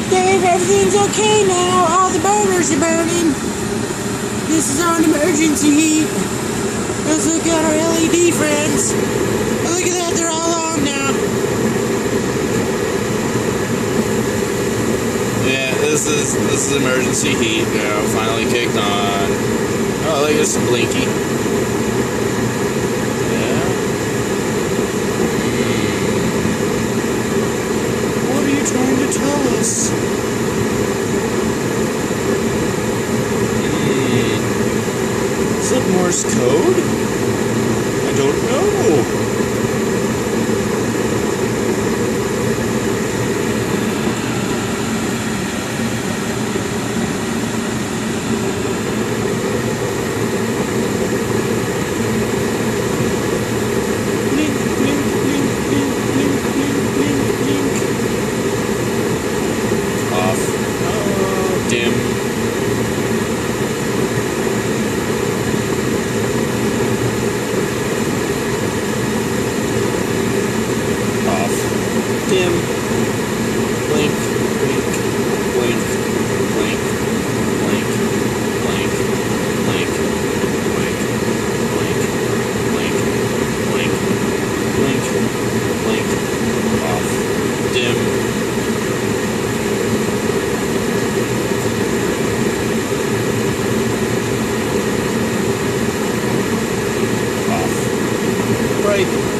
Dave, everything's okay now. All the burners are burning. This is on emergency heat. Let's look at our LED friends. Oh, look at that, they're all on now. Yeah, this is emergency heat now, finally kicked on. Oh, look, it's blinky. Yeah. What are you trying to tell us? Is it Morse code? I don't know. Dim. Off. Dim. Blink. Blink. Blink. Blink. Blink. Blink. Blink. Blink. Blink. Blink. Blink. Blink. Blink. Off. Dim. Right.